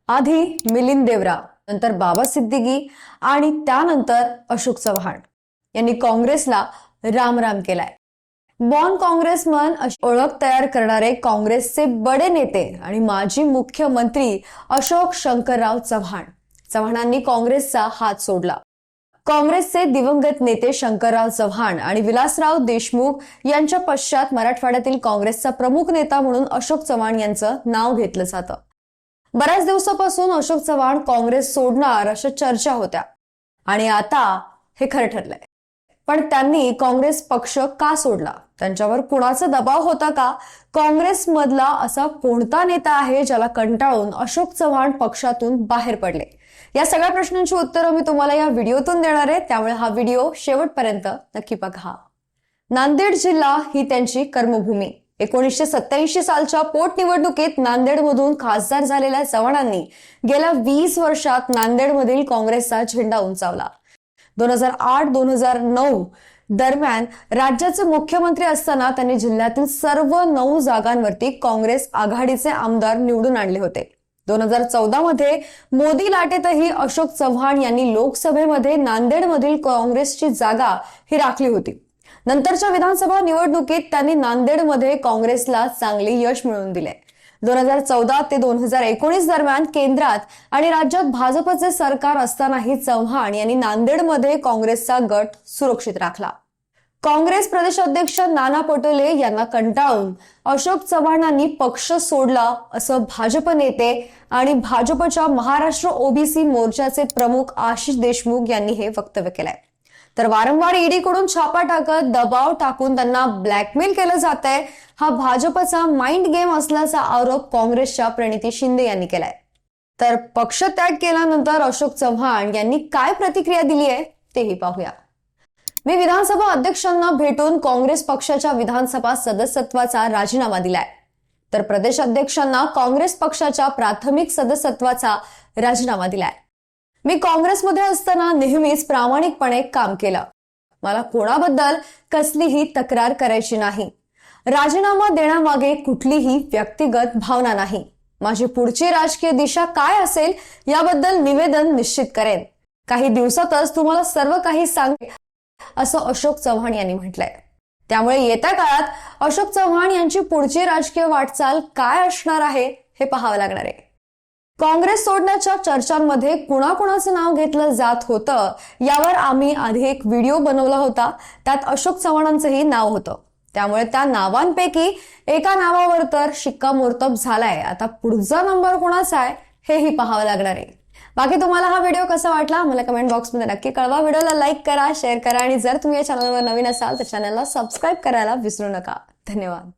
आधी मिलिंद देवरा, नंतर बाबा सिद्दीकी आणि त्यानंतर अशोक चव्हाण यांनी काँग्रेसला रामराम केलाय। बॉर्न काँग्रेसमन अशी ओळख तयार करणारे काँग्रेसचे बडे नेते आणि माजी मुख्यमंत्री अशोक शंकरराव चव्हाणांनी काँग्रेसचा हात सोडला। काँग्रेसचे दिवंगत नेते शंकरराव चव्हाण आणि विलासराव देशमुख यांच्या पश्चात मराठवाड्यातील काँग्रेसचा प्रमुख नेता म्हणून अशोक चव्हाण यांचं नाव घेतलं जातं। बऱ्याच दिवसापासून अशोक चव्हाण काँग्रेस सोडणार अशा चर्चा होत्या आणि आता हे खरं ठरलंय। पण त्यांनी काँग्रेस पक्ष का सोडला? त्यांच्यावर कुणाचा दबाव होता का? काँग्रेसमधला असा कोणता नेता आहे ज्याला कंटाळून अशोक चव्हाण पक्षातून बाहेर पडले? या सगळ्या प्रश्नांची उत्तरं मी तुम्हाला या व्हिडिओतून देणार आहे, त्यामुळे हा व्हिडिओ शेवटपर्यंत नक्की बघा। नांदेड जिल्हा ही त्यांची कर्मभूमी। 1987 सालच्या पोटनिवडणुकीत नांदेडमधून खासदार झालेल्या चव्हाणांनी गेल्या 20 वर्षात नांदेडमधील काँग्रेसचा झेंडा उंचावला। 2008-2009 दरम्यान राज्याचे मुख्यमंत्री असताना त्यांनी जिल्ह्यातील सर्व 9 जागांवरती काँग्रेस आघाडीचे आमदार निवडून आणले होते। 2014 मध्ये मोदी लाटेतही अशोक चव्हाण यांनी लोकसभेमध्ये नांदेडमधील काँग्रेसची जागा ही राखली होती। नंतरच्या विधानसभा निवडणुकीत त्यांनी नांदेडमध्ये काँग्रेसला चांगले यश मिळवून दिले। 2014 ते 2019 दरम्यान केंद्रात आणि राज्यात भाजपचे सरकार असतानाही चव्हाण यांनी नांदेडमध्ये काँग्रेसचा गट सुरक्षित राखला। काँग्रेस प्रदेशाध्यक्ष नाना पटोले यांना कंटाळून अशोक चव्हाणांनी पक्ष सोडला असं भाजप नेते आणि भाजपच्या महाराष्ट्र ओबीसी मोर्चाचे प्रमुख आशिष देशमुख यांनी हे वक्तव्य केलंय। तर वारंवार ईडीकडून छापा टाकत दबाव टाकून त्यांना ब्लॅकमेल केलं जातंय, हा भाजपचा माइंड गेम असल्याचा आरोप काँग्रेसच्या प्रणिती शिंदे यांनी केलाय। तर पक्ष त्याग केल्यानंतर अशोक चव्हाण यांनी काय प्रतिक्रिया दिली आहे तेही पाहूया। मी विधानसभा अध्यक्षांना भेटून काँग्रेस पक्षाच्या विधानसभा सदस्यत्वाचा राजीनामा दिलाय, तर प्रदेश अध्यक्षांना काँग्रेस पक्षाच्या प्राथमिक सदस्यत्वाचा राजीनामा दिलाय। मी काँग्रेसमध्ये असताना नेहमीच प्रामाणिकपणे काम केलं। मला कोणाबद्दल कसलीही तक्रार करायची नाही। राजीनामा देण्यामागे कुठलीही व्यक्तिगत भावना नाही। माझी पुढची राजकीय दिशा काय असेल याबद्दल निवेदन निश्चित करेन। काही दिवसातच तुम्हाला सर्व काही सांगेन असं अशोक चव्हाण यांनी म्हटलंय। त्यामुळे येत्या काळात अशोक चव्हाण यांची पुढची राजकीय वाटचाल काय असणार आहे हे पाहावं लागणार आहे। काँग्रेस सोडण्याच्या चर्चांमध्ये कुणाकुणाचं नाव घेतलं जात होतं यावर आम्ही आधी एक व्हिडिओ बनवला होता, त्यात अशोक चव्हाणांचंही नाव होतं। त्यामुळे त्या नावांपैकी एका नावावर तर शिक्कामोर्तब झालाय। आता पुढचा नंबर कोणाचा आहे हेही पाहावं लागणार आहे। बाकी तुम्हाला हा व्हिडिओ कसा वाटला मला कमेंट बॉक्समध्ये नक्की कळवा। व्हिडिओला लाईक करा, शेअर करा आणि जर तुम्ही या चॅनलवर नवीन असाल तर चॅनलला सबस्क्राईब करायला विसरू नका। धन्यवाद।